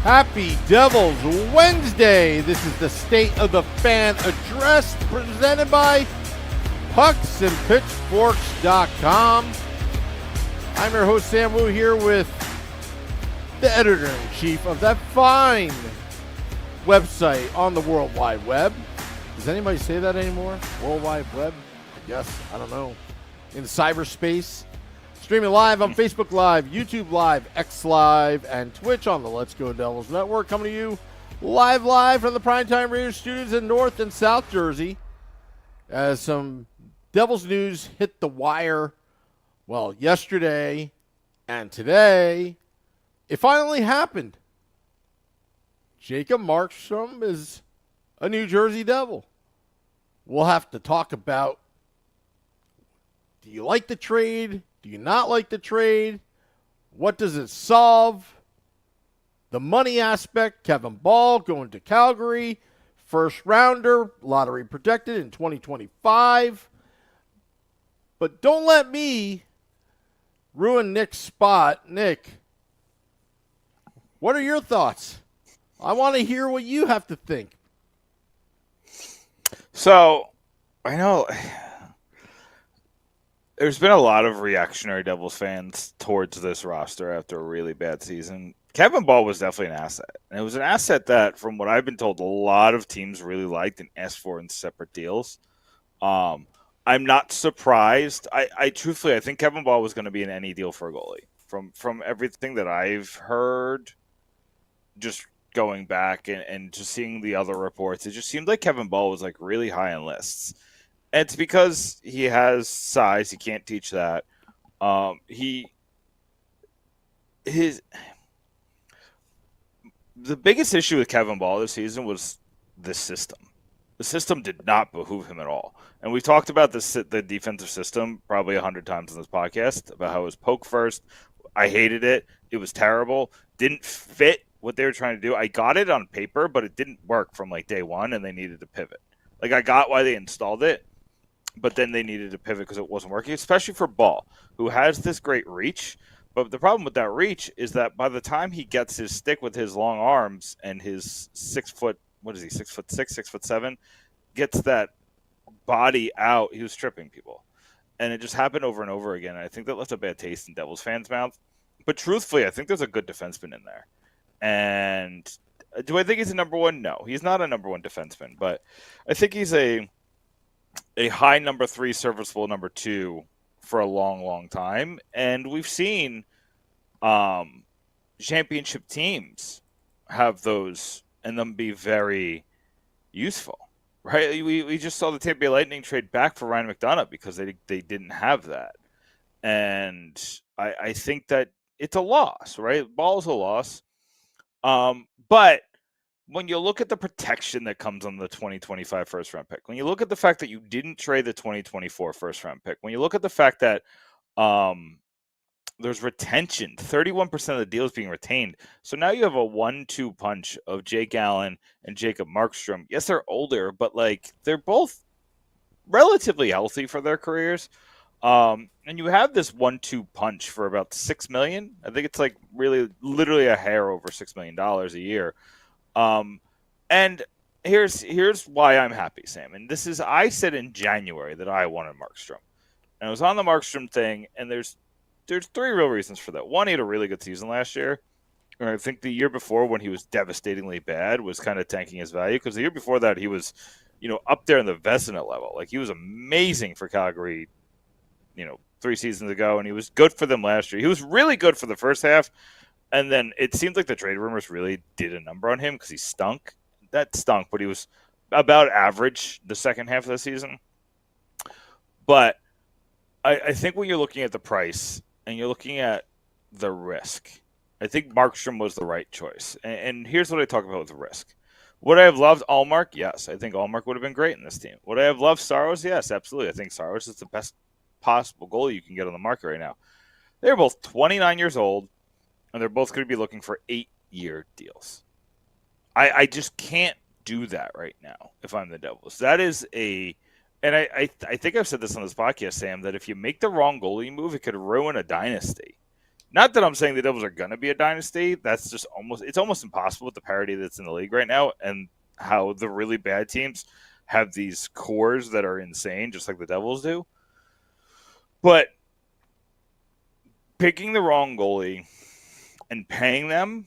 Happy Devils Wednesday. This is the State of the Fan Address presented by pucksandpitchforks.com. I'm your host, Sam Wu, here with the editor-in-chief of that fine website on the World Wide Web. Does anybody say that anymore? World Wide Web? I guess. I don't know. In cyberspace. Streaming live on Facebook Live, YouTube Live, X Live, and Twitch on the Let's Go Devils Network. Coming to you live from the Primetime Rangers studios in North and South Jersey. As some Devils news hit the wire, well, yesterday and today, it finally happened. Jacob Markstrom is a New Jersey Devil. We'll have to talk about, do you like the trade? Do you not like the trade? What does it solve? The money aspect, Kevin Ball going to Calgary, first rounder, lottery protected in 2025. But don't let me ruin Nick's spot. Nick, what are your thoughts? I want to hear what you have to think. So, I know there's been a lot of reactionary Devils fans towards this roster after a really bad season. Kevin Ball was definitely an asset. And it was an asset that, from what I've been told, a lot of teams really liked and asked for in separate deals. I'm not surprised. I truthfully, I think Kevin Ball was going to be in any deal for a goalie. From everything that I've heard, just going back and just seeing the other reports, it just seemed like Kevin Ball was like really high on lists. It's because he has size. He can't teach that. The biggest issue with Kevin Ball this season was the system. The system did not behoove him at all. And we've talked about the defensive system probably 100 times on this podcast, about how it was poke first. I hated it. It was terrible. Didn't fit what they were trying to do. I got it on paper, but it didn't work from like day one, and they needed to pivot. Like, I got why they installed it, but then they needed to pivot because it wasn't working, especially for Ball, who has this great reach. But the problem with that reach is that by the time he gets his stick with his long arms and his 6 foot, what is he, 6'6", 6'7", gets that body out, he was tripping people. And it just happened over and over again. And I think that left a bad taste in Devils fans' mouths. But truthfully, I think there's a good defenseman in there. And do I think he's a number one? No, he's not a number one defenseman. But I think he's a high number 3, serviceable number 2 for a long, long time. And we've seen championship teams have those and them be very useful, right? We just saw the Tampa Bay Lightning trade back for Ryan McDonough because they didn't have that. And I think that it's a loss, right? Ball's a loss. But when you look at the protection that comes on the 2025 first-round pick, when you look at the fact that you didn't trade the 2024 first-round pick, when you look at the fact that there's retention, 31% of the deal is being retained. So now you have a 1-2 punch of Jake Allen and Jacob Markstrom. Yes, they're older, but like they're both relatively healthy for their careers. And you have this 1-2 punch for about $6 million. I think it's like really, literally a hair over $6 million a year. And here's why I'm happy, Sam. And this is, I said in January that I wanted Markstrom. And I was on the Markstrom thing, and there's 3 real reasons for that. One, he had a really good season last year. Or I think the year before, when he was devastatingly bad, was kind of tanking his value. Because the year before that, he was, up there in the Vezina level. Like, he was amazing for Calgary, 3 seasons ago, and he was good for them last year. He was really good for the first half, and then it seemed like the trade rumors really did a number on him because he stunk. That stunk, but he was about average the second half of the season. But I think when you're looking at the price and you're looking at the risk, I think Markstrom was the right choice. And here's what I talk about with the risk. Would I have loved Allmark? Yes. I think Allmark would have been great in this team. Would I have loved Saros? Yes, absolutely. I think Saros is the best possible goalie you can get on the market right now. They're both 29 years old, and they're both going to be looking for 8-year deals. I just can't do that right now if I'm the Devils. That is and I think I've said this on this podcast, Sam, that if you make the wrong goalie move, it could ruin a dynasty. Not that I'm saying the Devils are going to be a dynasty. That's just it's almost impossible with the parity that's in the league right now and how the really bad teams have these cores that are insane, just like the Devils do. But picking the wrong goalie and paying them,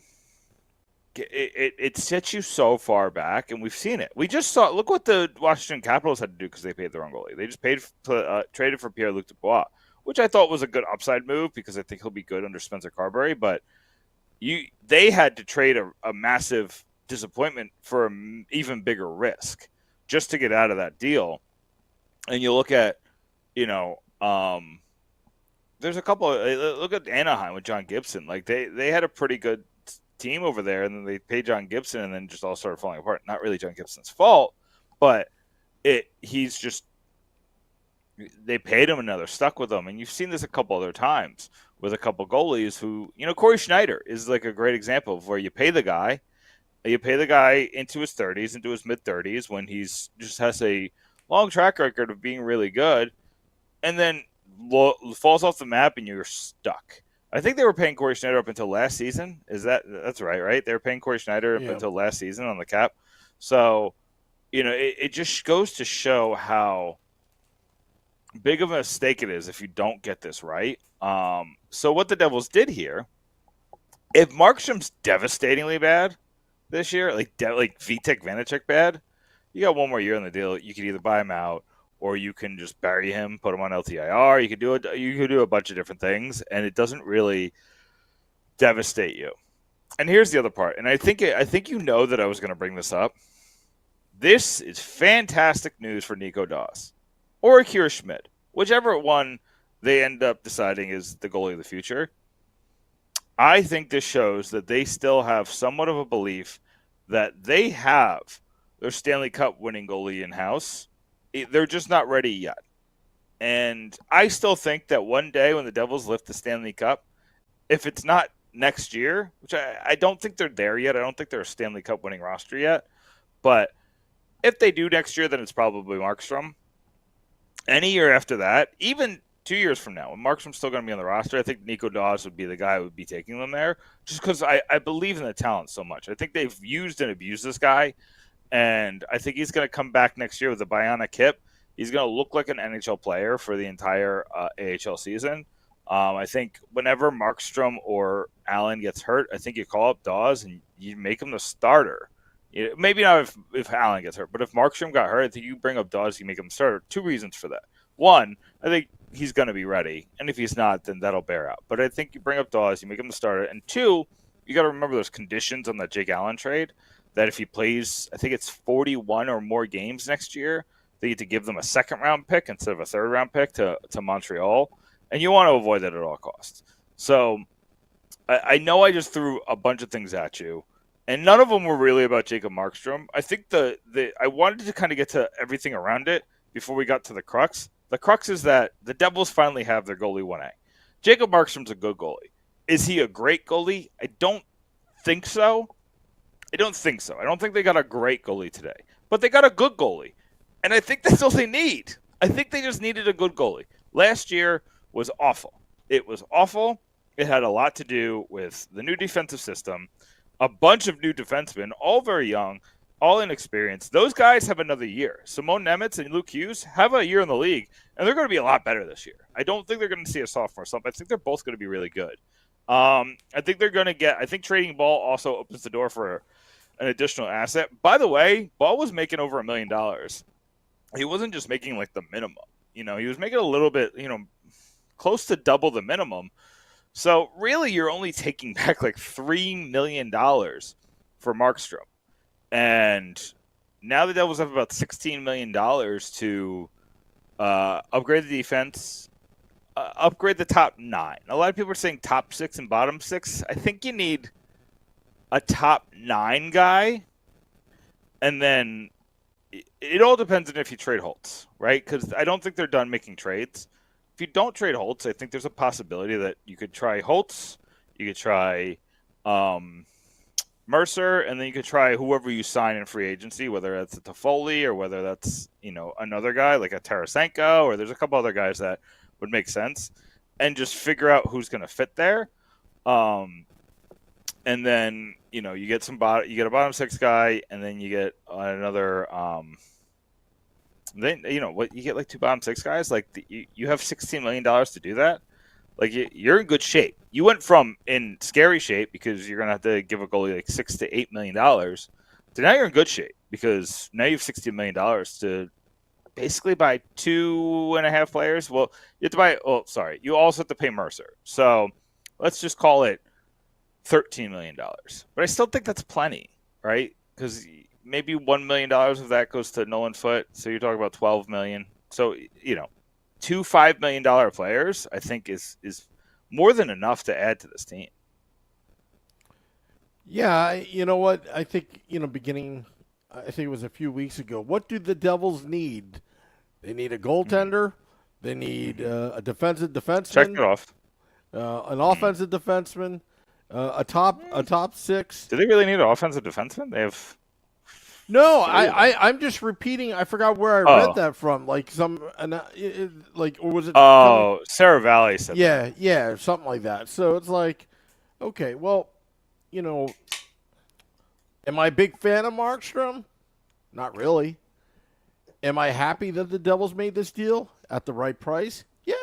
it sets you so far back, and we've seen it. We just saw, look what the Washington Capitals had to do because they paid the wrong goalie. They just traded for Pierre-Luc Dubois, which I thought was a good upside move because I think he'll be good under Spencer Carberry. But they had to trade a massive disappointment for an even bigger risk just to get out of that deal. And you look at, there's a couple. Look at Anaheim with John Gibson. Like they had a pretty good team over there, and then they paid John Gibson, and then just all started falling apart. Not really John Gibson's fault, but he's just, they paid him and now they're stuck with him. And you've seen this a couple other times with a couple goalies who, Corey Schneider is like a great example of where you pay the guy into his 30s, into his mid 30s when he's just has a long track record of being really good, and then falls off the map and you're stuck. I think they were paying Corey Schneider up until last season. That's right? They were paying Corey Schneider up until last season on the cap. So, it just goes to show how big of a mistake it is if you don't get this right. So what the Devils did here, if Markstrom's devastatingly bad this year, like Vitek Vanacek bad, you got one more year on the deal. You could either buy him out, or you can just bury him, put him on LTIR. You could do a bunch of different things, and it doesn't really devastate you. And here's the other part, and I think that I was going to bring this up. This is fantastic news for Nico Daws or Akira Schmid, whichever one they end up deciding is the goalie of the future. I think this shows that they still have somewhat of a belief that they have their Stanley Cup winning goalie in-house. They're just not ready yet. And I still think that one day when the Devils lift the Stanley Cup, if it's not next year, which I don't think they're there yet. I don't think they're a Stanley Cup winning roster yet. But if they do next year, then it's probably Markstrom. Any year after that, even 2 years from now, when Markstrom's still going to be on the roster, I think Nico Daws would be the guy who would be taking them there, just because I believe in the talent so much. I think they've used and abused this guy, and I think he's going to come back next year with a bionic hip. He's going to look like an NHL player for the entire AHL season. I think whenever Markstrom or Allen gets hurt, I think you call up Daws and you make him the starter. Maybe not if Allen gets hurt, but if Markstrom got hurt, I think you bring up Daws, you make him the starter. Two reasons for that. One, I think he's going to be ready, and if he's not, then that'll bear out. But I think you bring up Daws, you make him the starter. And two, you got to remember those conditions on that Jake Allen trade, that if he plays, I think it's 41 or more games next year, they get to give them a second-round pick instead of a third-round pick to Montreal. And you want to avoid that at all costs. So I know I just threw a bunch of things at you, and none of them were really about Jacob Markstrom. I think I wanted to kind of get to everything around it before we got to the crux. The crux is that the Devils finally have their goalie 1A. Jacob Markstrom's a good goalie. Is he a great goalie? I don't think so. I don't think they got a great goalie today. But they got a good goalie. And I think that's all they need. I think they just needed a good goalie. Last year was awful. It was awful. It had a lot to do with the new defensive system, a bunch of new defensemen, all very young, all inexperienced. Those guys have another year. Simone Nemeth and Luke Hughes have a year in the league, and they're going to be a lot better this year. I don't think they're going to see a sophomore slump. I think they're both going to be really good. I think they're going to get – I think trading Ball also opens the door for an additional asset. By the way, Ball was making over $1 million. He wasn't just making like the minimum. He was making a little bit, close to double the minimum. So really you're only taking back like $3 million for Markstrom. And now the Devils have about $16 million to upgrade the defense, upgrade the top 9. A lot of people are saying top 6 and bottom 6. I think you need a top 9 guy, and then it all depends on if you trade Holtz, right? Because I don't think they're done making trades. If you don't trade Holtz, I think there's a possibility that you could try Holtz, you could try Mercer, and then you could try whoever you sign in free agency, whether that's a Toffoli or whether that's another guy like a Tarasenko, or there's a couple other guys that would make sense, and just figure out who's going to fit there. And then you get you get a bottom six guy, and then you get another. Then what you get like two bottom six guys. Like you have $16 million to do that. Like you're in good shape. You went from in scary shape because you're gonna have to give a goalie like $6 to $8 million. To now you're in good shape because now you have $16 million to basically buy 2.5 players. Well, you have to buy. Oh, sorry. You also have to pay Mercer. So let's just call it $13 million. But I still think that's plenty, right? Because maybe $1 million of that goes to Nolan Foote. So you're talking about $12 million. So two $5 million players, I think is more than enough to add to this team. Yeah, you know what? I think beginning. I think it was a few weeks ago. What do the Devils need? They need a goaltender. They need a defensive defenseman. Check it off. An offensive defenseman. A top six. Do they really need an offensive defenseman? They have. No, I'm just repeating. I forgot where I read that from. Like or was it? Oh, Sarah Valley said. Yeah, yeah, something like that. So it's like, okay, well, am I a big fan of Markstrom? Not really. Am I happy that the Devils made this deal at the right price? Yeah.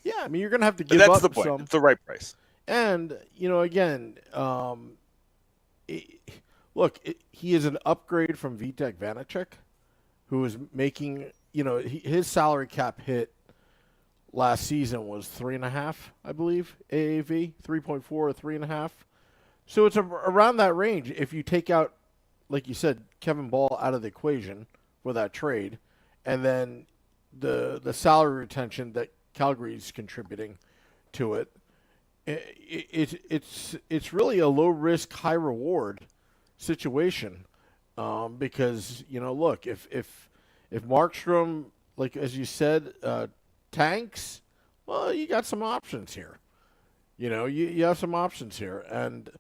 Yeah, I mean, you're going to have to give up some. That's the point. It's the right price. And, again, he is an upgrade from Vitek Vanacek, who is making, his salary cap hit last season was 3.5, I believe, AAV, 3.4 or 3.5. So it's around that range. If you take out, like you said, Kevin Ball out of the equation for that trade, and then the salary retention that Calgary's contributing to it, it's really a low risk, high reward situation, because look, if Markstrom, like as you said, tanks, well, you got some options here. You have some options here, and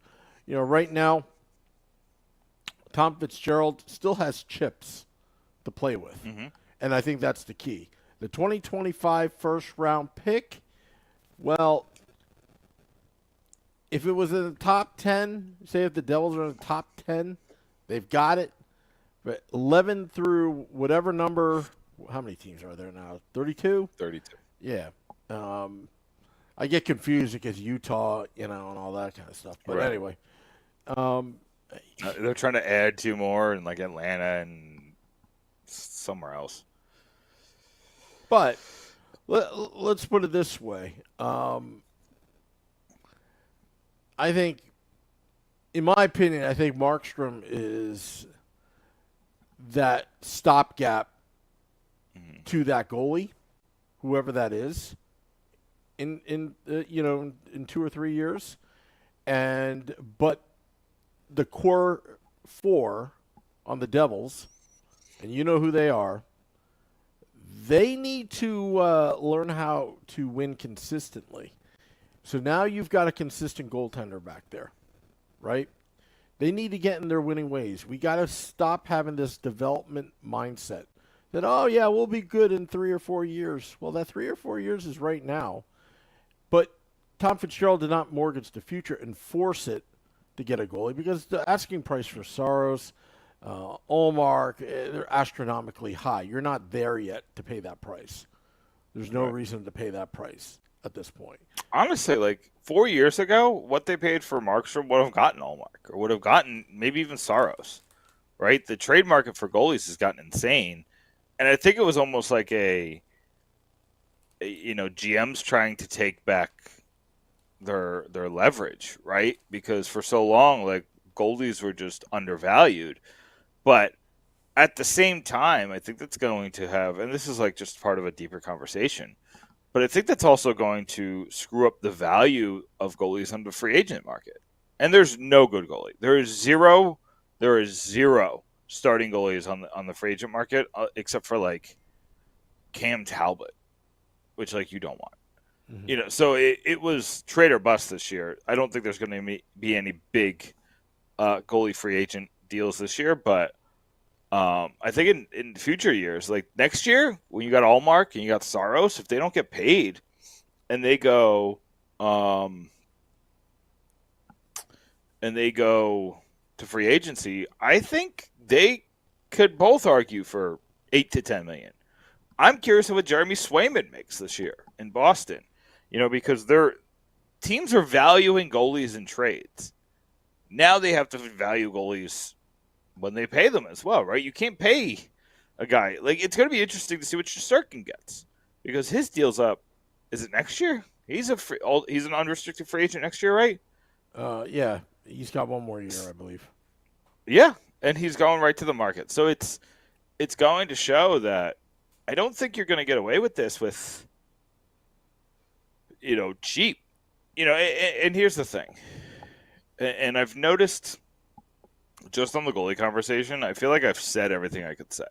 right now, Tom Fitzgerald still has chips to play with, and I think that's the key. The 2025 first round pick, well, if it was in the top 10, say if the Devils are in the top 10, they've got it. But 11 through whatever number, how many teams are there now? 32? 32. Yeah. I get confused because Utah, and all that kind of stuff. But right. Anyway. They're trying to add two more in like Atlanta and somewhere else. But let's put it this way. I think, in my opinion, I think Markstrom is that stopgap to that goalie, whoever that is, in 2 or 3 years, but the core four on the Devils, and you know who they are. They need to learn how to win consistently. So now you've got a consistent goaltender back there, right? They need to get in their winning ways. We got to stop having this development mindset that, oh, yeah, we'll be good in 3 or 4 years. Well, that 3 or 4 years is right now. But Tom Fitzgerald did not mortgage the future and force it to get a goalie because the asking price for Saros, Olmark, they're astronomically high. You're not there yet to pay that price. There's no reason to pay that price at this point. Honestly, like 4 years ago, what they paid for Markstrom would have gotten Olmark or would have gotten maybe even Saros, right? The trade market for goalies has gotten insane. And I think it was almost like GMs trying to take back their leverage, right? Because for so long, like goalies were just undervalued. But at the same time, I think that's going to have, and this is like just part of a deeper conversation, but I think that's also going to screw up the value of goalies on the free agent market. And there's no good goalie. There is zero starting goalies on the free agent market, except for like Cam Talbot, which like you don't want. Mm-hmm. So it was trade or bust this year. I don't think there's going to be any big goalie free agent deals this year, but I think in future years, like next year, when you got Allmark and you got Saros, if they don't get paid and they go, and they go to free agency, I think they could both argue for 8 to 10 million. I'm curious of what Jeremy Swayman makes this year in Boston, because their teams are valuing goalies in trades. Now they have to value goalies when they pay them as well, right? You can't pay a guy. Like, it's going to be interesting to see what Shesterkin gets because his deal's up. Is it next year? He's an unrestricted free agent next year, right? Yeah, he's got one more year, I believe. Yeah, and he's going right to the market. So it's going to show that I don't think you're going to get away with this with, cheap. And here's the thing. And I've noticed just on the goalie conversation, I feel like I've said everything I could say.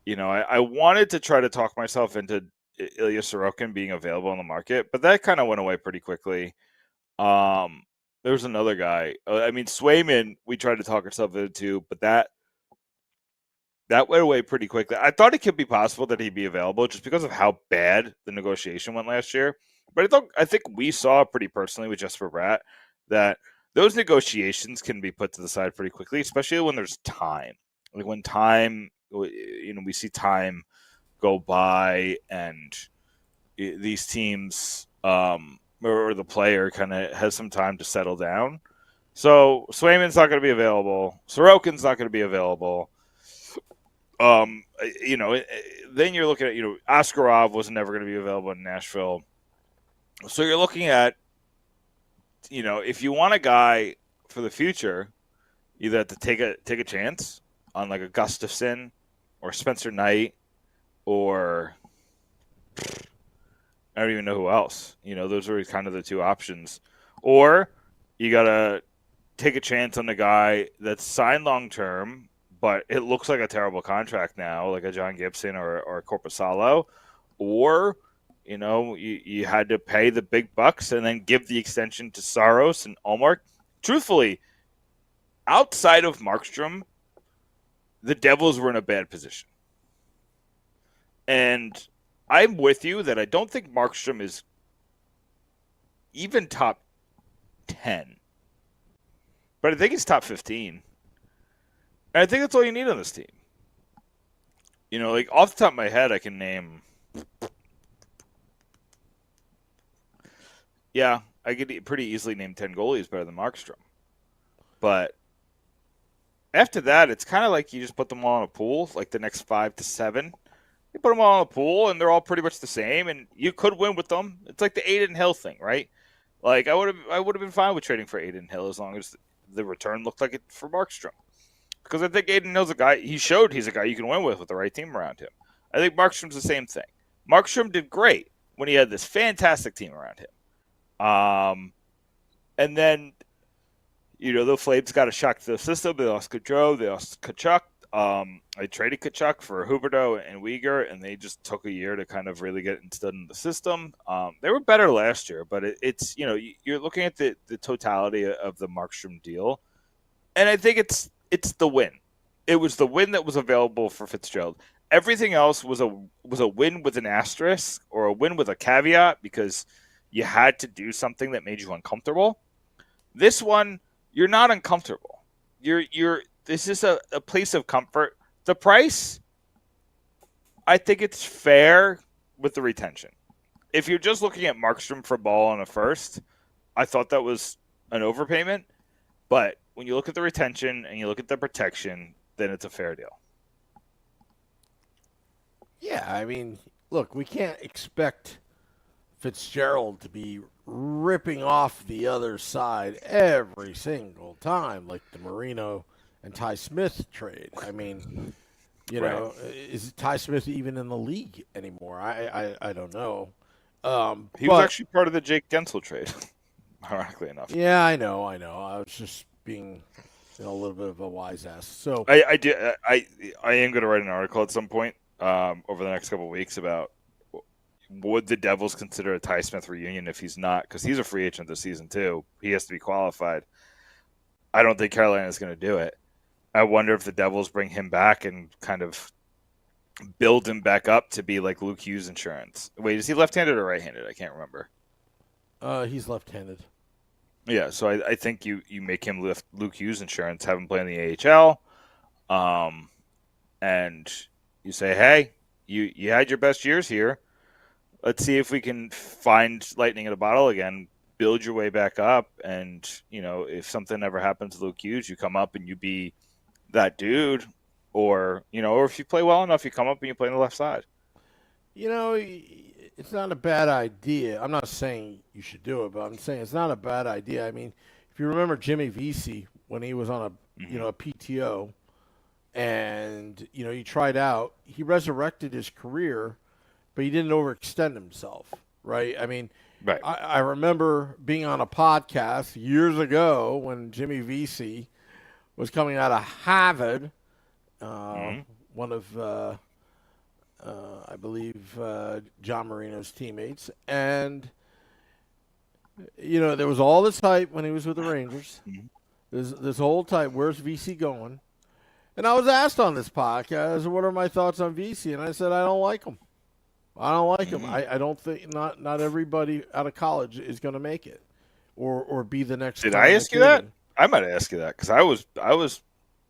I wanted to try to talk myself into Ilya Sorokin being available on the market, but that kind of went away pretty quickly. There was another guy. Swayman, we tried to talk ourselves into, but that went away pretty quickly. I thought it could be possible that he'd be available just because of how bad the negotiation went last year. But I think we saw pretty personally with Jesper Bratt that those negotiations can be put to the side pretty quickly, especially when there's time. Like when time, we see time go by and these teams or the player kind of has some time to settle down. So Swayman's not going to be available. Sorokin's not going to be available. Then you're looking at, Askarov was never going to be available in Nashville. So you're looking at, if you want a guy for the future, either have to take a chance on like a Gustafsson or Spencer Knight or I don't even know who else. Those are kind of the two options. Or you got to take a chance on a guy that's signed long-term, but it looks like a terrible contract now, like a John Gibson or a Korpisalo. Or, you had to pay the big bucks and then give the extension to Saros and Ullmark. Truthfully, outside of Markstrom, the Devils were in a bad position. And I'm with you that I don't think Markstrom is even top 10. But I think he's top 15. And I think that's all you need on this team. Off the top of my head, I can name... Yeah, I could pretty easily name 10 goalies better than Markstrom. But after that, it's kind of like you just put them all in a pool, like the next 5 to 7. You put them all in a pool, and they're all pretty much the same, and you could win with them. It's like the Aiden Hill thing, right? Like, I would have been fine with trading for Aiden Hill as long as the return looked like it for Markstrom. Because I think Aiden Hill's a guy, he showed he's a guy you can win with the right team around him. I think Markstrom's the same thing. Markstrom did great when he had this fantastic team around him. And then, the Flames got a shock to the system. They lost Gaudreau. They lost Tkachuk. I traded Tkachuk for Huberdeau and Weegar, and they just took a year to kind of really get instilled in the system. They were better last year, but it's you're looking at the totality of the Markstrom deal, and I think it's the win. It was the win that was available for Fitzgerald. Everything else was a win with an asterisk or a win with a caveat because you had to do something that made you uncomfortable. This one, you're not uncomfortable. This is a place of comfort. The price, I think it's fair with the retention. If you're just looking at Markstrom for ball on a first, I thought that was an overpayment. But when you look at the retention and you look at the protection, then it's a fair deal. Yeah, look, we can't expect Fitzgerald to be ripping off the other side every single time, like the Marino and Ty Smith trade. Is Ty Smith even in the league anymore? I don't know. He was actually part of the Jake Gensel trade, ironically enough. Yeah, I know. I was just being a little bit of a wise ass. So I am going to write an article at some point over the next couple of weeks about would the Devils consider a Ty Smith reunion if he's not, because he's a free agent this season too. He has to be qualified. I don't think Carolina is going to do it. I wonder if the Devils bring him back and kind of build him back up to be like Luke Hughes insurance. Wait, is he left-handed or right-handed? I can't remember. He's left-handed. Yeah, so I think you make him lift Luke Hughes insurance, have him play in the AHL, and you say, hey, you had your best years here. Let's see if we can find lightning in a bottle again, build your way back up, and if something ever happens to Luke Hughes, you come up and you be that dude, or if you play well enough, you come up and you play on the left side. It's not a bad idea. I'm not saying you should do it, but I'm saying it's not a bad idea. I mean, if you remember Jimmy Vesey when he was on a PTO, and he tried out, he resurrected his career, but he didn't overextend himself, right? I mean, Right. I remember being on a podcast years ago when Jimmy Vesey was coming out of Harvard, one of I believe John Marino's teammates, and there was all this hype when he was with the Rangers. This whole type, where's VC going? And I was asked on this podcast, what are my thoughts on VC? And I said, I don't like him. I don't like him. I don't think not everybody out of college is going to make it, or be the next. Did I ask you that? I might ask you that because I was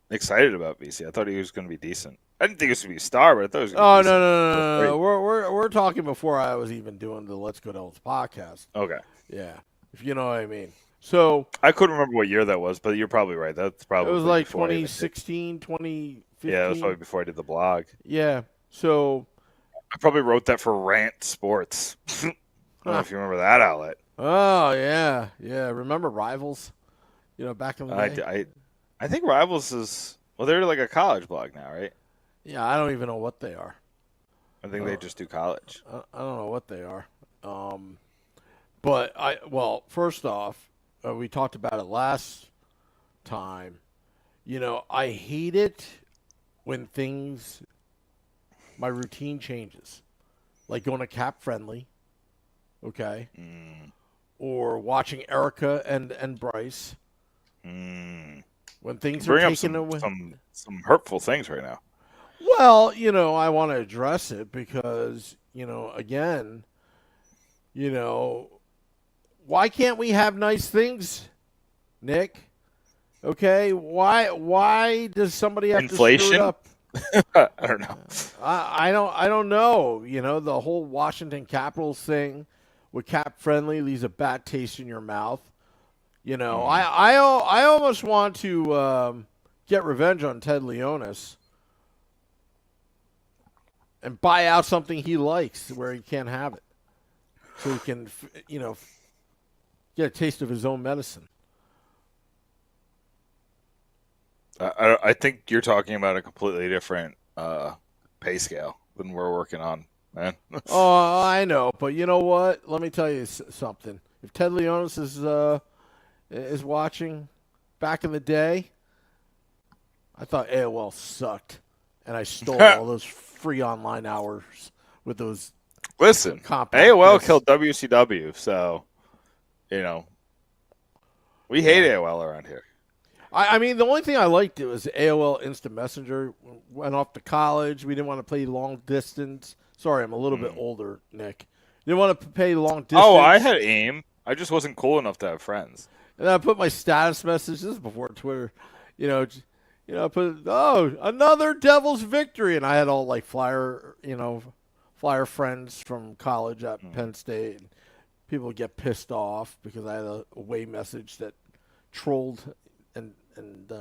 excited about VC. I thought he was going to be decent. I didn't think he was going to be a star, but I thought he was going to be decent. No. We're talking before I was even doing the Let's Go Devils podcast. Okay. Yeah, if you know what I mean. So I couldn't remember what year that was, but you're probably right. That's probably it was like 2016, 2015. Yeah, it was probably before I did the blog. Yeah. So I probably wrote that for Rant Sports. I don't know if you remember that outlet. Oh yeah. Remember Rivals? Back in the day. I think Rivals is they're like a college blog now, right? Yeah, I don't even know what they are. I think they just do college. I don't know what they are. But first off, we talked about it last time. I hate it when my routine changes, like going to Cap Friendly, okay, or watching Erica and Bryce. When things are taken away, some hurtful things right now. Well, I want to address it because, again, why can't we have nice things, Nick? Okay, why does somebody have Inflation? to screw it up? I don't know. I don't know. The whole Washington Capitals thing with Cap Friendly leaves a bad taste in your mouth. I almost want to get revenge on Ted Leonis and buy out something he likes where he can't have it, so he can get a taste of his own medicine. I think you're talking about a completely different pay scale than we're working on, man. Oh, I know, but you know what? Let me tell you something. If Ted Leonis is watching, back in the day, I thought AOL sucked, and I stole all those free online hours with those. Listen, AOL killed WCW, so we hate AOL around here. I mean, the only thing I liked it was AOL Instant Messenger. Went off to college. We didn't want to play long distance. Sorry, I'm a little bit older, Nick. Didn't want to pay long distance. Oh, I had AIM. I just wasn't cool enough to have friends. And I put my status messages before Twitter. I put another Devils victory, and I had all like Flyer friends from college at Penn State. And people would get pissed off because I had a away message that trolled and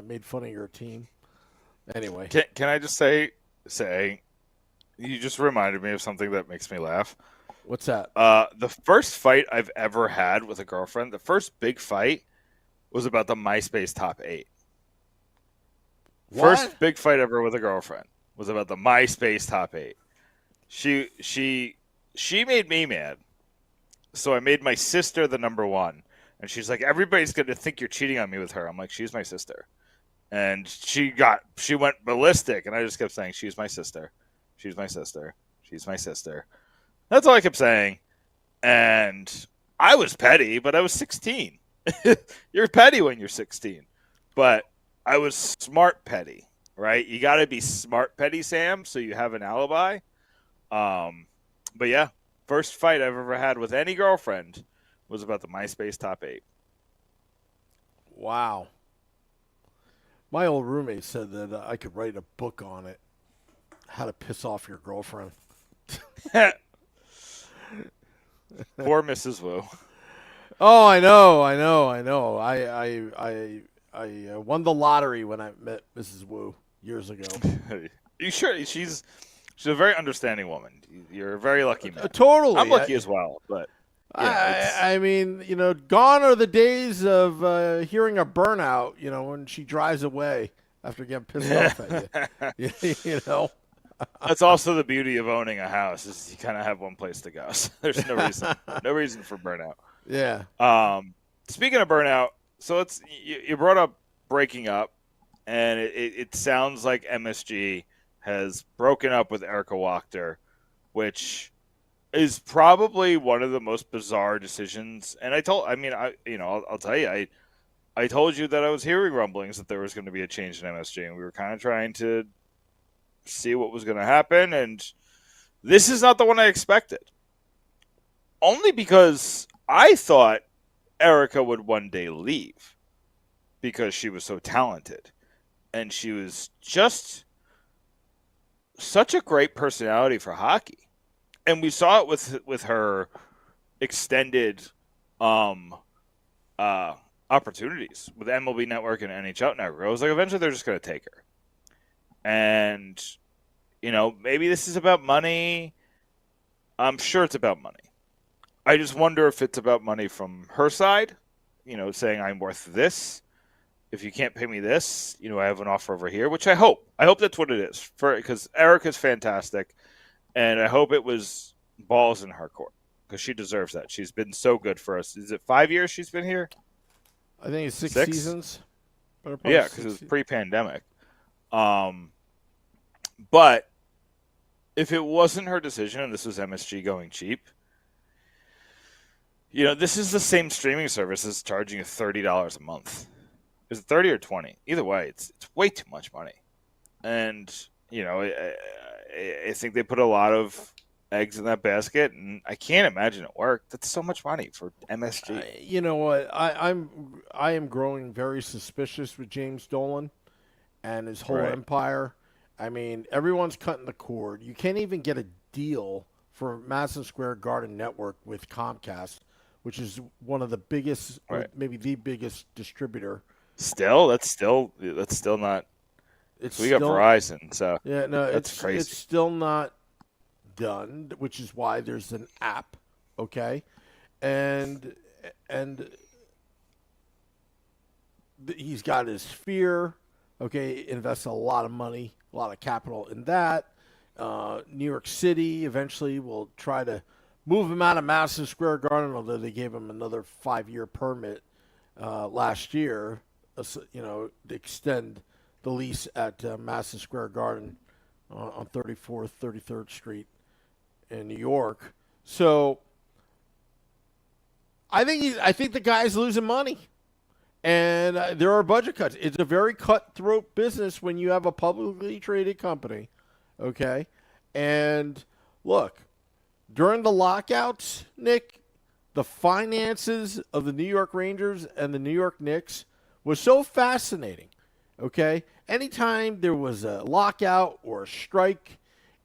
made fun of your team. Anyway, can I just say you just reminded me of something that makes me laugh. What's that? The first fight I've ever had with a girlfriend, the first big fight, was about the MySpace top 8. What? First big fight ever with a girlfriend was about the MySpace top 8. She made me mad, so I made my sister the number 1. And she's like, everybody's going to think you're cheating on me with her. I'm like, she's my sister. And she went ballistic. And I just kept saying, she's my sister. She's my sister. She's my sister. That's all I kept saying. And I was petty, but I was 16. You're petty when you're 16. But I was smart petty, right? You got to be smart petty, Sam, so you have an alibi. But yeah, first fight I've ever had with any girlfriend was about the MySpace top 8. Wow. My old roommate said that I could write a book on it. How to piss off your girlfriend. Poor Mrs. Wu. Oh, I know. I won the lottery when I met Mrs. Wu years ago. You sure? She's a very understanding woman. You're a very lucky man. Totally. I'm lucky as well, but I mean, gone are the days of hearing a burnout, when she drives away after getting pissed off at you. That's also the beauty of owning a house is you kind of have one place to go. So there's no reason for burnout. Yeah. Speaking of burnout, so you brought up breaking up, and it sounds like MSG has broken up with Erica Wachter, which is probably one of the most bizarre decisions. And I'll tell you, I told you that I was hearing rumblings that there was going to be a change in MSG, and we were kind of trying to see what was going to happen. And this is not the one I expected. Only because I thought Erica would one day leave because she was so talented. And she was just such a great personality for hockey. And we saw it with her extended opportunities with MLB Network and NHL Network. I was like, eventually they're just going to take her. And, maybe this is about money. I'm sure it's about money. I just wonder if it's about money from her side, saying I'm worth this. If you can't pay me this, I have an offer over here, which I hope. I hope that's what it is, because Erica's fantastic. And I hope it was balls in her court because she deserves that. She's been so good for us. Is it 5 years she's been here? I think it's six seasons. Yeah, because it was pre-pandemic. But if it wasn't her decision and this was MSG going cheap, this is the same streaming service as charging you $30 a month. Is it 30 or 20? Either way, it's way too much money. And, I think they put a lot of eggs in that basket, and I can't imagine it worked. That's so much money for MSG. You know what? I am growing very suspicious with James Dolan and his whole empire. I mean, everyone's cutting the cord. You can't even get a deal for Madison Square Garden Network with Comcast, which is one of the biggest, or maybe the biggest distributor. That's still not. We got Verizon, so yeah, no, that's crazy. It's still not done, which is why there's an app, okay, and he's got his Sphere, okay, invests a lot of money, a lot of capital in that. New York City eventually will try to move him out of Madison Square Garden, although they gave him another 5-year permit last year, to extend the lease at Madison Square Garden on 34th, 33rd Street in New York. So I think the guy's losing money, and there are budget cuts. It's a very cutthroat business when you have a publicly traded company, okay? And look, during the lockouts, Nick, the finances of the New York Rangers and the New York Knicks was so fascinating. Okay? Anytime there was a lockout or a strike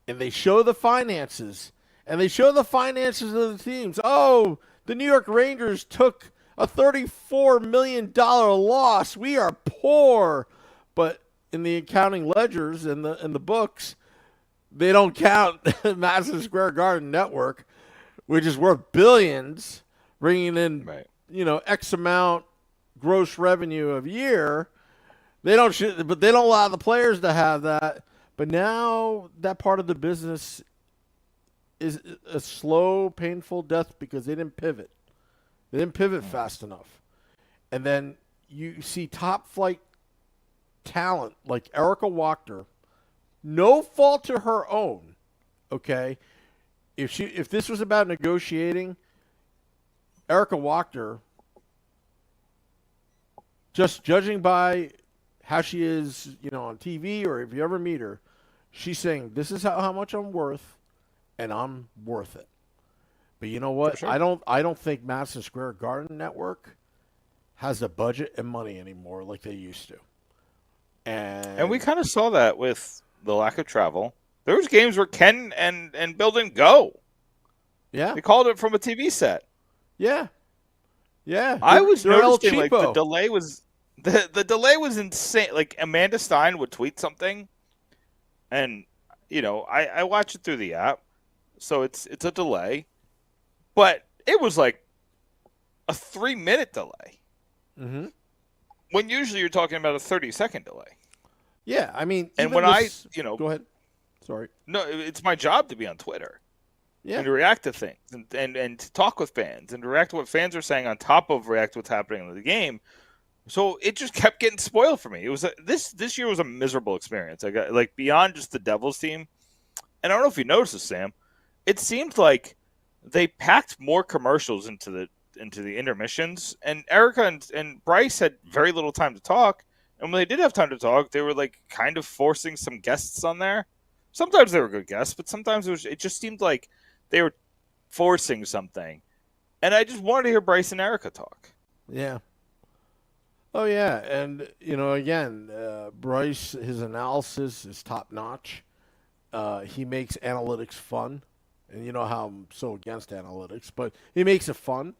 and they show the finances of the teams. Oh, the New York Rangers took a $34 million loss. We are poor. But in the accounting ledgers and the books, they don't count Madison Square Garden Network, which is worth billions, bringing in X amount gross revenue a year. They don't allow the players to have that. But now that part of the business is a slow, painful death because they didn't pivot. They didn't pivot fast enough. And then you see top flight talent like Erica Wachter, no fault to her own, okay? If this was about negotiating, Erica Wachter, just judging by how she is, on TV, or if you ever meet her, she's saying, this is how much I'm worth, and I'm worth it. But you know what? Sure. I don't think Madison Square Garden Network has the budget and money anymore like they used to. And we And kind of saw that with the lack of travel. There was games where Ken and Bill didn't go. yeah, They called it from a TV set. yeah, yeah. I was They're El noticing like the Cheapo. delay was the delay was insane. Like Amanda Stein would tweet something, and I watch it through the app, so it's a delay, but it was like a 3-minute delay Mm-hmm. when usually you're talking about a 30-second delay. Yeah, I mean, And even when this, go ahead. Sorry. no, it's my job to be on Twitter. Yeah, And to react to things and to talk with fans and to react to what fans are saying on top of react to what's happening in the game. So it just kept getting spoiled for me. It was this year was a miserable experience. I got like beyond just the Devils team. And I don't know if you noticed this, Sam. It seemed like they packed more commercials into the intermissions, and Erica and Bryce had very little time to talk. And when they did have time to talk, they were like kind of forcing some guests on there. Sometimes they were good guests, but sometimes it just seemed like they were forcing something. And I just wanted to hear Bryce and Erica talk. yeah. Oh yeah, and again, Bryce, his analysis is top notch. He makes analytics fun, and you know how I'm so against analytics, but he makes it fun.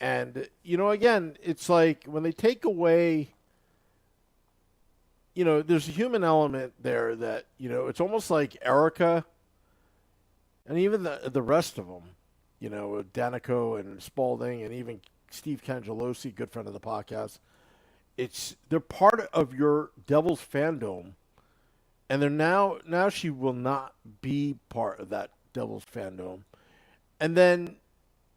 And again, it's like when they take away, there's a human element there that it's almost like Erica, and even the rest of them, Danico and Spalding, and even Steve Cangelosi, good friend of the podcast. They're part of your Devils fandom, and they're now she will not be part of that Devils fandom. And then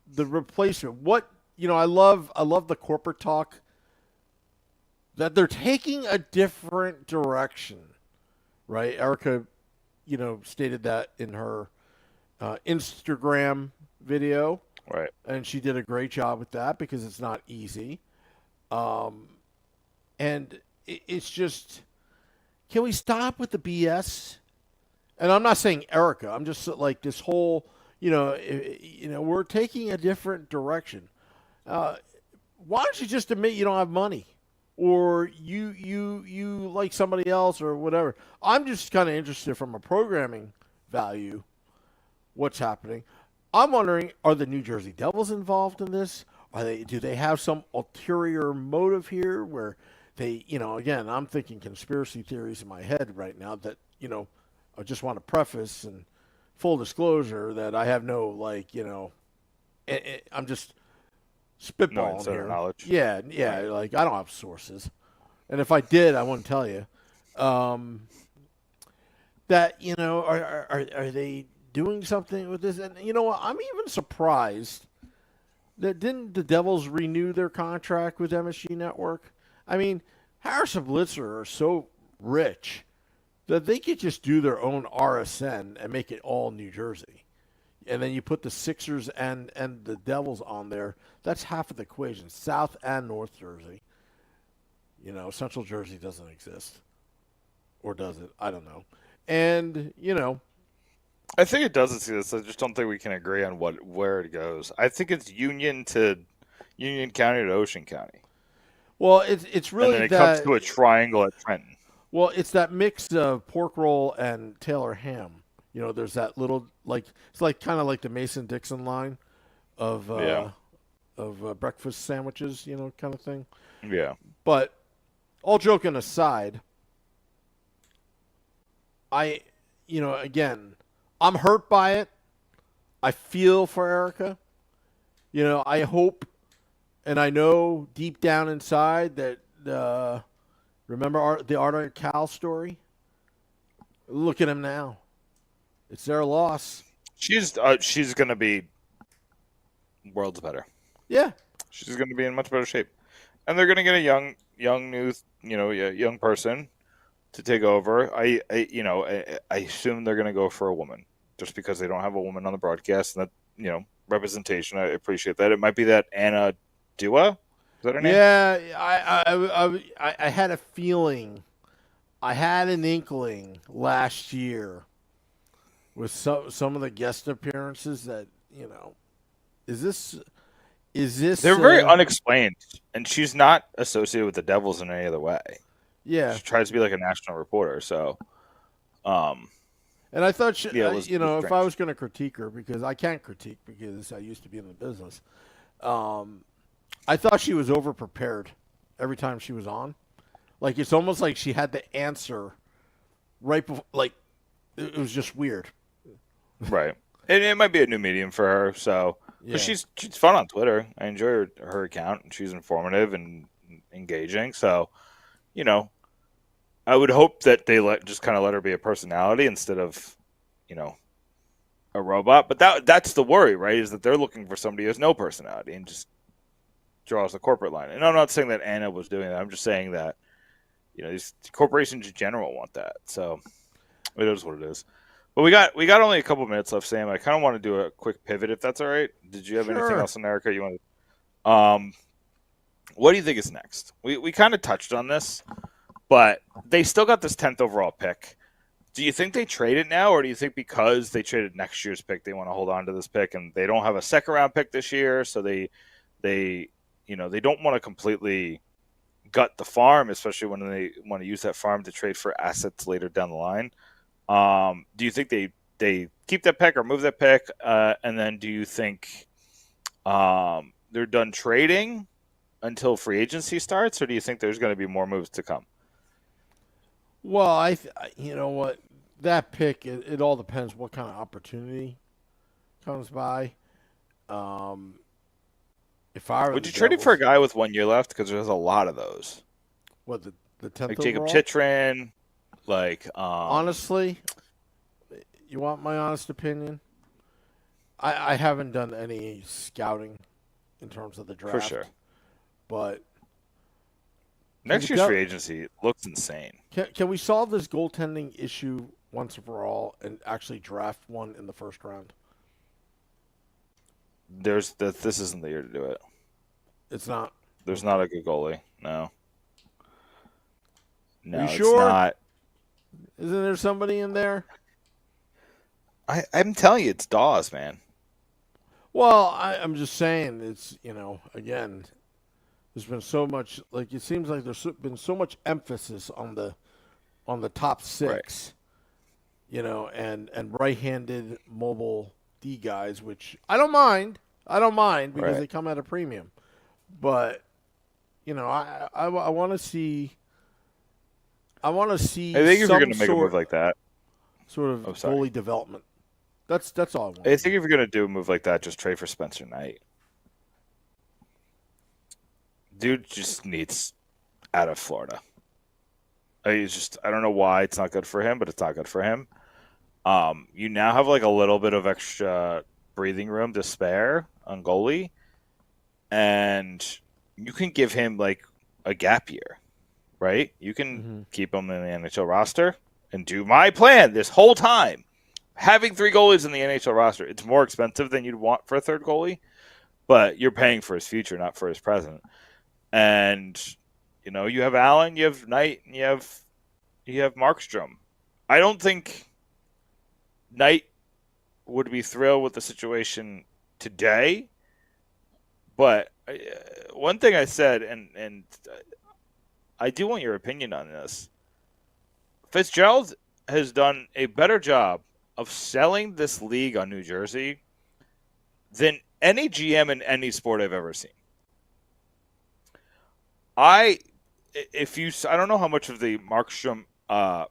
the replacement, I love the corporate talk that they're taking a different direction, right? Erica, stated that in her Instagram video, Right. and she did a great job with that because it's not easy. And it's just, can we stop with the BS? And I'm not saying Erica. I'm just like this whole, we're taking a different direction. Why don't you just admit you don't have money, or you like somebody else or whatever? I'm just kind of interested from a programming value, what's happening. I'm wondering, are the New Jersey Devils involved in this? Do they have some ulterior motive here where they, again, I'm thinking conspiracy theories in my head right now that, I just want to preface and full disclosure that I have no, I'm just spitballing insider here. knowledge. Yeah, Right. like I don't have sources. And if I did, I wouldn't tell you. That, are they doing something with this? And you know what? I'm even surprised that didn't the Devils renew their contract with MSG Network? I mean, Harris and Blitzer are so rich that they could just do their own RSN and make it all New Jersey. And then you put the Sixers and the Devils on there. That's half of the equation, South and North Jersey. Central Jersey doesn't exist. Or does it? I don't know. And, I think it does exist. I just don't think we can agree on where it goes. I think it's Union to Union County to Ocean County. well, it's really And then it that. comes to a triangle at Trenton. Well, it's that mix of pork roll and Taylor ham. There's that little it's like kind of like the Mason-Dixon line of breakfast sandwiches, kind of thing. Yeah. But all joking aside, again, I'm hurt by it. I feel for Erica. I hope, and I know deep down inside that. Remember the Art Cal story? Look at him now. It's their loss. She's going to be worlds better. Yeah. She's going to be in much better shape. And they're going to get a young new, young person to take over. I assume they're going to go for a woman just because they don't have a woman on the broadcast, and that, representation. I appreciate that. It might be that Anna Dua. Is that her name? Yeah, I had a feeling, I had an inkling last year with some of the guest appearances that is this Is this? They're very unexplained, and she's not associated with the Devils in any other way. Yeah. She tries to be like a national reporter, so. And I thought, she, Yeah, it was if strange. I was going to critique her, because I can't critique because I used to be in the business, I thought she was over prepared every time she was on. Like, it's almost like she had the answer right before. Like, it was just weird. Right. And it might be a new medium for her, so. Yeah. But she's fun on Twitter. I enjoy her account, and she's informative and engaging. So, I would hope that they just kind of let her be a personality instead of, a robot. But that's the worry, right? Is that they're looking for somebody who has no personality and just draws the corporate line. And I'm not saying that Anna was doing that. I'm just saying that, these corporations in general want that. So it is what it is. But we got only a couple minutes left, Sam. I kind of want to do a quick pivot, if that's all right. Did you have anything else in Erica you wanted? What do you think is next? We kind of touched on this, but they still got this 10th overall pick. Do you think they trade it now, or do you think because they traded next year's pick, they want to hold on to this pick, and they don't have a second round pick this year, so they don't want to completely gut the farm, especially when they want to use that farm to trade for assets later down the line? Do you think they keep that pick or move that pick? And then do you think they're done trading until free agency starts, or do you think there's going to be more moves to come? Well, you know what? That pick, it all depends what kind of opportunity comes by. If I were Would you trade it for a guy with 1 year left? Because there's a lot of those. What, the 10th like overall? Jacob Chitrin, like honestly, you want my honest opinion? I haven't done any scouting in terms of the draft. For sure. But next year's free agency looks insane. Can we solve this goaltending issue once and for all and actually draft one in the first round? This isn't the year to do it. It's not. There's not a good goalie. No. No, you sure? It's not. Isn't there somebody in there? I'm telling you, it's Dawes, man. Well, I'm just saying, it's, again, there's been so much, like, it seems like there's been so much emphasis on the top six, right. And right-handed mobile D guys, which I don't mind because right. they come at a premium. But, I want to see. I think if you're going to make a move like that, sort of goalie development. That's all I want. I think if you're going to do a move like that, just trade for Spencer Knight. Dude just needs out of Florida. I don't know why it's not good for him, but it's not good for him. You now have like a little bit of extra breathing room to spare on goalie, and you can give him like a gap year, right? You can keep him in the NHL roster and do my plan this whole time. Having 3 goalies in the NHL roster, it's more expensive than you'd want for a third goalie, but you're paying for his future, not for his present. And you have Allen, you have Knight, and you have Markstrom. I don't think Knight would be thrilled with the situation today, but one thing I said, and I do want your opinion on this. Fitzgerald has done a better job of selling this league on New Jersey than any GM in any sport I've ever seen. I don't know how much of the Markstrom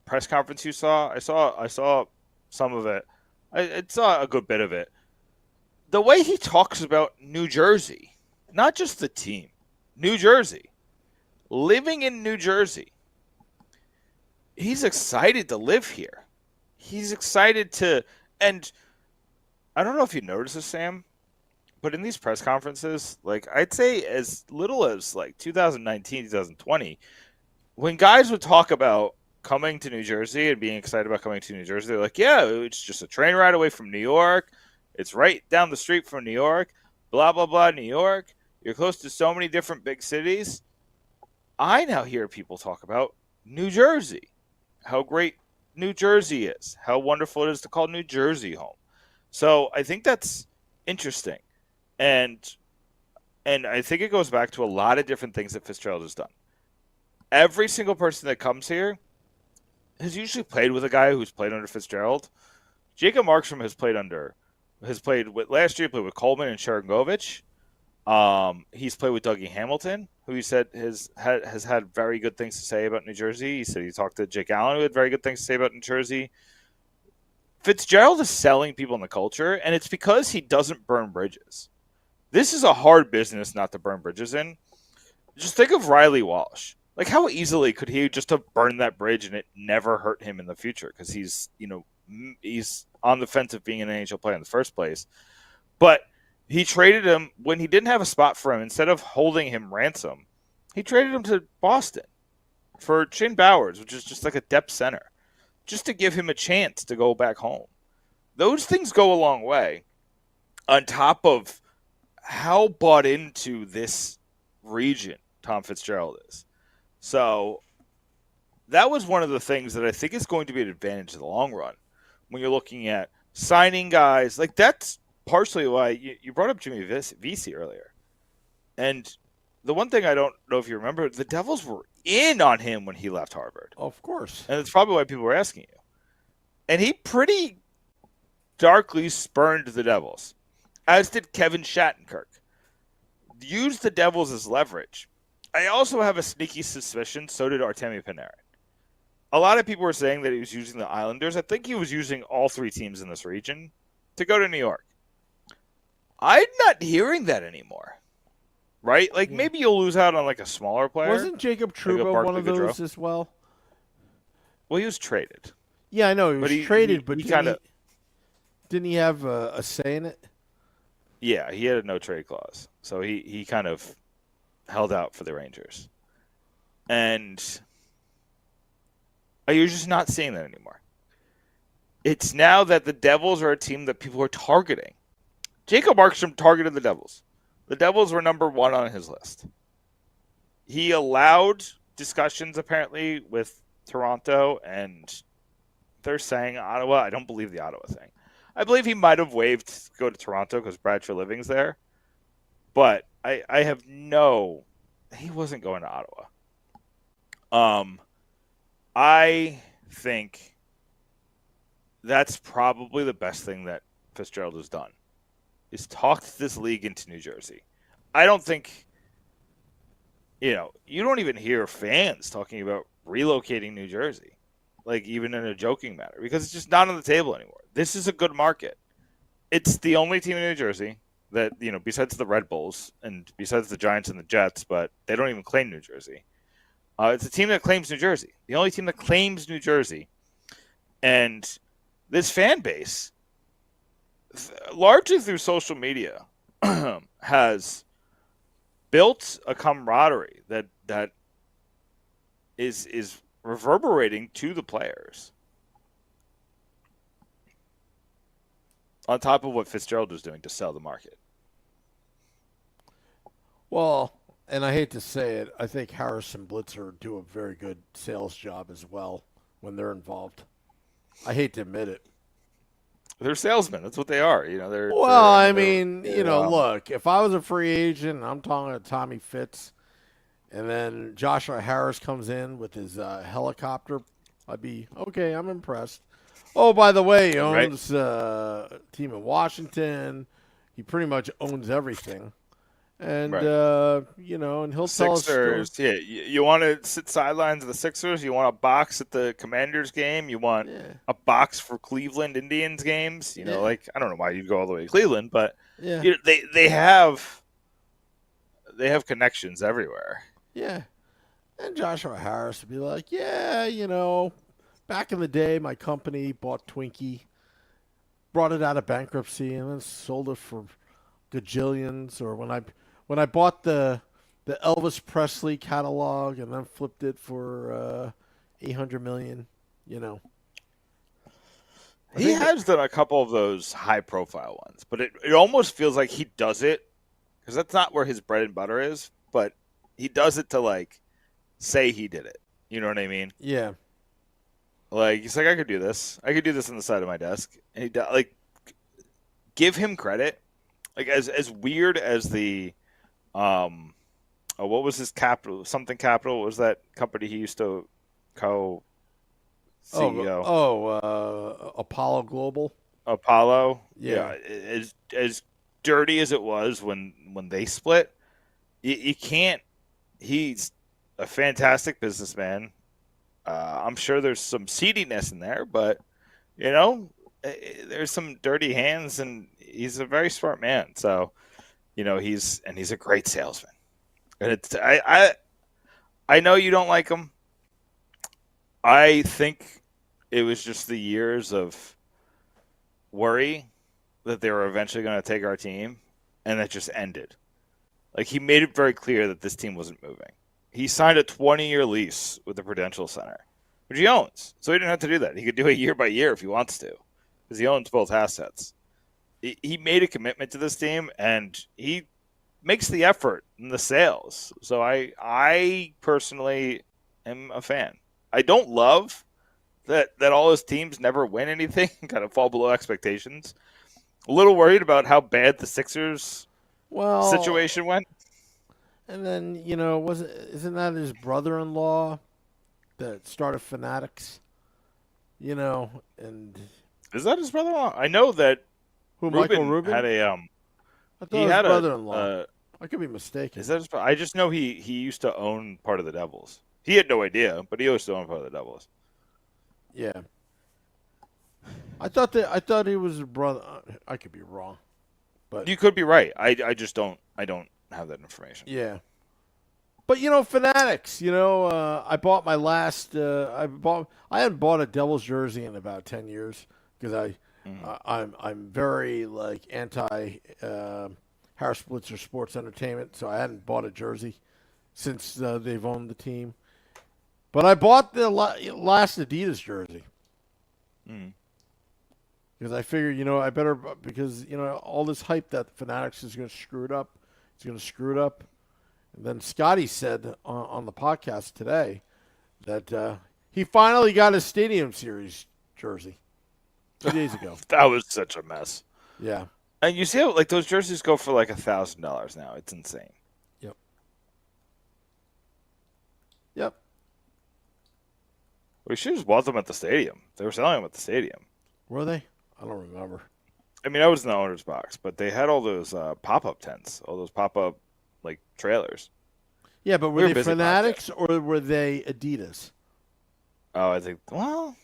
press conference you saw. I saw some of it. I saw a good bit of it. The way he talks about New Jersey, not just the team, New Jersey, living in New Jersey. He's excited to live here. He's excited to, and I don't know if you noticed this, Sam, but in these press conferences, like I'd say as little as like 2019, 2020, when guys would talk about coming to New Jersey and being excited about coming to New Jersey, they're like, yeah, it's just a train ride away from New York. It's right down the street from New York, blah, blah, blah, New York. You're close to so many different big cities. I now hear people talk about New Jersey, how great New Jersey is, how wonderful it is to call New Jersey home. So I think that's interesting. And And I think it goes back to a lot of different things that Fitzgerald has done. Every single person that comes here has usually played with a guy who's played under Fitzgerald. Jacob Markstrom has played with last year. He played with Coleman and Sharangovich. He's played with Dougie Hamilton, who he said has had very good things to say about New Jersey. He said he talked to Jake Allen, who had very good things to say about New Jersey. Fitzgerald is selling people in the culture, and it's because he doesn't burn bridges. This is a hard business not to burn bridges in. Just think of Riley Walsh. Like, how easily could he just have burned that bridge and it never hurt him in the future? Because he's on the fence of being an NHL player in the first place. But he traded him when he didn't have a spot for him. Instead of holding him ransom, he traded him to Boston for Chin Bowers, which is just like a depth center, just to give him a chance to go back home. Those things go a long way, on top of how bought into this region Tom Fitzgerald is. So that was one of the things that I think is going to be an advantage in the long run when you're looking at signing guys. Like, that's partially why you brought up Jimmy Vesey earlier. And the one thing I don't know if you remember, the Devils were in on him when he left Harvard. Of course. And it's probably why people were asking you. And he pretty darkly spurned the Devils, as did Kevin Shattenkirk. Used the Devils as leverage. I also have a sneaky suspicion, so did Artemi Panarin. A lot of people were saying that he was using the Islanders. I think he was using all three teams in this region to go to New York. I'm not hearing that anymore. Right? Like, maybe you'll lose out on, like, a smaller player. Wasn't Jacob Trudeau one of those as well? Well, he was traded. Yeah, I know. He was traded, but didn't he have a say in it? Yeah, he had a no-trade clause. So he kind of held out for the Rangers. And you're just not seeing that anymore. It's now that the Devils are a team that people are targeting. Jacob Markstrom targeted the Devils. The Devils were number one on his list. He allowed discussions, apparently, with Toronto, and they're saying Ottawa. I don't believe the Ottawa thing. I believe he might have waived to go to Toronto because Brad Treliving's there. But I have he wasn't going to Ottawa. I think that's probably the best thing that Fitzgerald has done, is talked this league into New Jersey. I don't think, you don't even hear fans talking about relocating New Jersey, like even in a joking manner, because it's just not on the table anymore. This is a good market. It's the only team in New Jersey that, besides the Red Bulls and besides the Giants and the Jets, but they don't even claim New Jersey. It's a team that claims New Jersey. The only team that claims New Jersey. And this fan base, largely through social media, has built a camaraderie that is reverberating to the players. On top of what Fitzgerald is doing to sell the market. Well, and I hate to say it, I think Harris and Blitzer do a very good sales job as well when they're involved. I hate to admit it. They're salesmen. That's what they are. Look, if I was a free agent, I'm talking to Tommy Fitz, and then Joshua Harris comes in with his helicopter, I'd be, okay, I'm impressed. Oh, by the way, he owns a team in Washington. He pretty much owns everything. And, and he'll tell us. Sixers, yeah. You want to sit sidelines of the Sixers? You want a box at the Commanders game? You want a box for Cleveland Indians games? I don't know why you'd go all the way to Cleveland, but they have connections everywhere. Yeah. And Joshua Harris would be like, back in the day, my company bought Twinkie, brought it out of bankruptcy, and then sold it for gajillions. Or when I bought the Elvis Presley catalog and then flipped it for $800 million, He has done a couple of those high-profile ones, but it almost feels like he does it, because that's not where his bread and butter is, but he does it to, say he did it. You know what I mean? Yeah. He's like, I could do this. I could do this on the side of my desk. And he give him credit. As weird as the What was his capital? Something Capital was that company he used to co-CEO. Apollo Global. Apollo. Yeah. Yeah, as dirty as it was when they split, you can't. He's a fantastic businessman. I'm sure there's some seediness in there, but there's some dirty hands, and he's a very smart man. So, he's a great salesman. And I know you don't like him. I think it was just the years of worry that they were eventually going to take our team, and that just ended. Like, he made it very clear that this team wasn't moving. He signed a 20-year lease with the Prudential Center, which he owns. So he didn't have to do that. He could do it year by year if he wants to, because he owns both assets. He made a commitment to this team, and he makes the effort in the sales. So I personally am a fan. I don't love that all his teams never win anything, kind of fall below expectations. A little worried about how bad the Sixers situation went. And then, isn't that his brother-in-law that started Fanatics? And Is that his brother-in-law? I know that Michael Rubin had a I thought his brother-in-law. I could be mistaken. Is that his? I just know he used to own part of the Devils. He had no idea, but he used to own part of the Devils. Yeah. I thought he was a brother. I could be wrong, but you could be right. I just don't. I don't have that information. Yeah. But Fanatics. I bought my last. I hadn't bought a Devils jersey in about 10 years because I'm very anti Harris Blitzer Sports Entertainment, so I hadn't bought a jersey since they've owned the team. But I bought the last Adidas jersey. Because I figured, I better, because, all this hype that Fanatics is going to screw it up. It's going to screw it up. And then Scotty said on the podcast today that he finally got his Stadium Series jersey 2 days ago. That was such a mess. Yeah. And you see how, those jerseys go for $1,000 now. It's insane. Yep. We should have just bought them at the stadium. They were selling them at the stadium. Were they? I don't remember. I mean, I was in the owner's box, but they had all those pop-up tents, all those pop-up trailers. Yeah, but were they Fanatics or were they Adidas? Oh, I think. Well,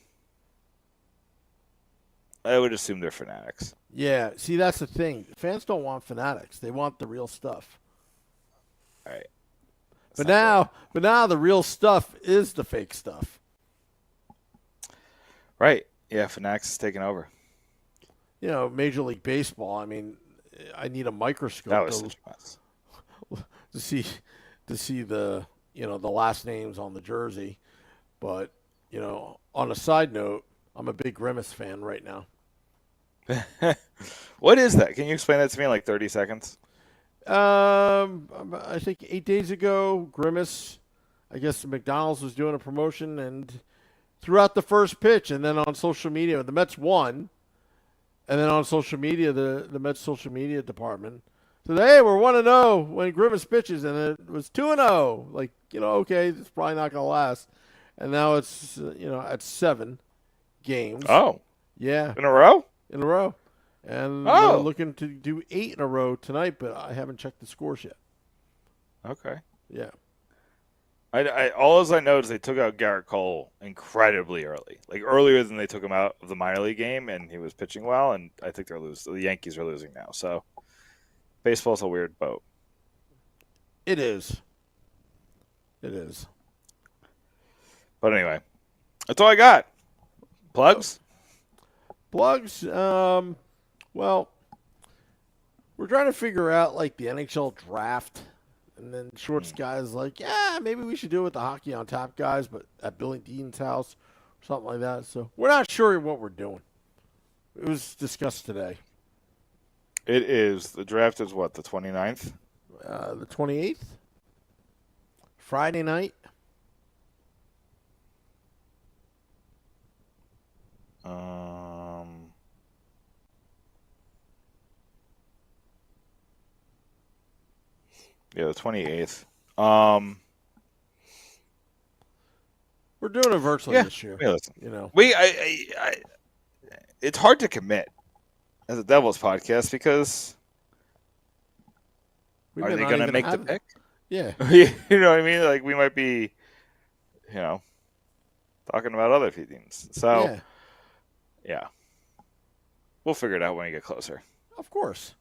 I would assume they're Fanatics. Yeah. See, that's the thing. Fans don't want Fanatics. They want the real stuff. All right. But now the real stuff is the fake stuff. Right. Yeah, Fanatics is taking over. Major League Baseball. I mean, I need a microscope that was such a mess. to see the the last names on the jersey. But on a side note, I'm a big Grimace fan right now. What is that? Can you explain that to me in 30 seconds? I think 8 days ago, Grimace, I guess McDonald's was doing a promotion and threw out the first pitch, and then on social media, the Mets won, and then on social media, the Mets social media department said, "Hey, we're 1-0 when Grimace pitches," and it was 2-0. Okay, it's probably not gonna last, and now it's at 7 games. Oh, yeah, in a row. And they're looking to do 8 in a row tonight, but I haven't checked the scores yet. Okay. Yeah. All as I know is they took out Garrett Cole incredibly early, earlier than they took him out of the minor league game, and he was pitching well. And I think they're losing. The Yankees are losing now, so baseball's a weird boat. It is. It is. But anyway, that's all I got. Plugs. Well, we're trying to figure out the NHL draft, and then Shorts guys maybe we should do it with the Hockey on Tap guys, but at Billy Dean's house or something like that. So we're not sure what we're doing. It was discussed today. It is. The draft is what, the 29th? The 28th? Friday night? Yeah, the 28th. We're doing it virtually this year. Yeah, listen. You know, it's hard to commit as a Devils podcast because are they going to make the pick? Yeah. You know what I mean? Like, we might be, talking about other teams. So, yeah. We'll figure it out when we get closer. Of course.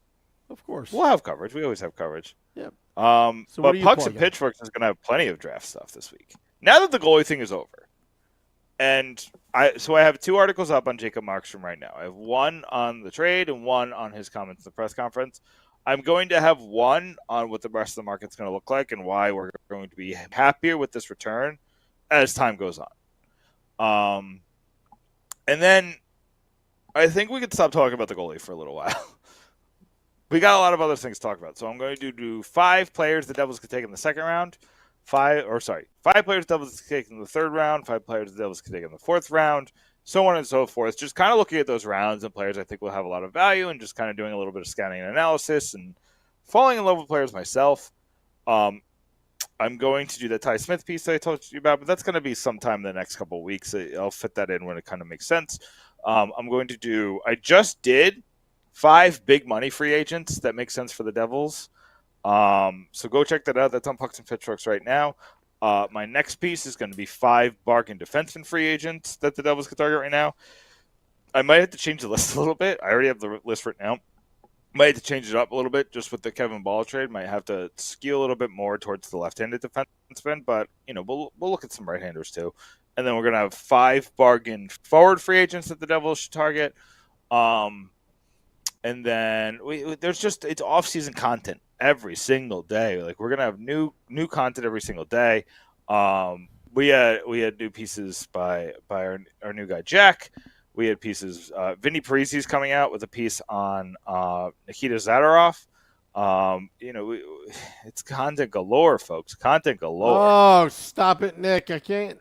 We'll have coverage. We always have coverage. Yeah. But Pucks and Pitchforks is going to have plenty of draft stuff this week. Now that the goalie thing is over. And I have 2 articles up on Jacob Markstrom right now. I have one on the trade and one on his comments in the press conference. I'm going to have one on what the rest of the market's going to look like and why we're going to be happier with this return as time goes on. And then I think we could stop talking about the goalie for a little while. We got a lot of other things to talk about. So I'm going to do 5 players the Devils could take in the second round. 5 players the Devils could take in the third round. 5 players the Devils could take in the fourth round. So on and so forth. Just kind of looking at those rounds and players I think will have a lot of value and just kind of doing a little bit of scouting and analysis and falling in love with players myself. I'm going to do the Ty Smith piece that I told you about, but that's going to be sometime in the next couple of weeks. I'll fit that in when it kind of makes sense. I just did 5 big money free agents that make sense for the Devils. So go check that out. That's on Pucks and Pitchforks right now. My next piece is going to be 5 bargain defenseman free agents that the Devils could target right now. I might have to change the list a little bit. I already have the list written out. Might have to change it up a little bit just with the Kevin Ball trade. Might have to skew a little bit more towards the left-handed defenseman, but we'll look at some right-handers too. And then we're going to have 5 bargain forward free agents that the Devils should target. And then it's off-season content every single day. Like, we're gonna have new content every single day. We had new pieces by our new guy Jack. We had pieces. Vinny Parisi's coming out with a piece on Nikita Zadorov. It's content galore, folks. Content galore. Oh, stop it, Nick! I can't.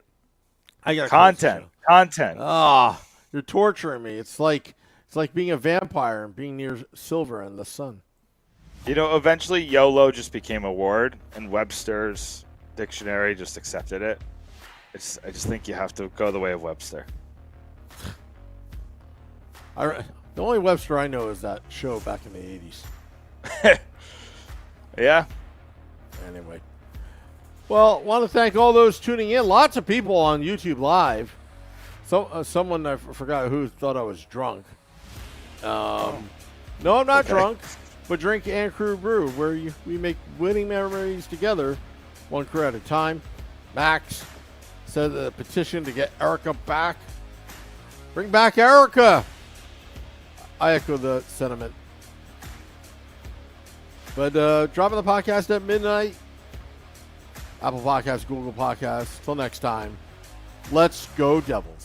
I got content. Oh, you're torturing me. It's like being a vampire and being near silver in the sun. Eventually YOLO just became a word, and Webster's dictionary just accepted it. I just think you have to go the way of Webster. The only Webster I know is that show back in the 80s. Yeah. Anyway. Well, want to thank all those tuning in. Lots of people on YouTube Live. So someone, I forgot who, thought I was drunk. No, I'm not drunk, but Drink and Crew Brew, where we make winning memories together, one crew at a time. Max said the petition to get Erica back. Bring back Erica. I echo the sentiment. But dropping the podcast at midnight. Apple Podcasts, Google Podcasts. Till next time, let's go Devils.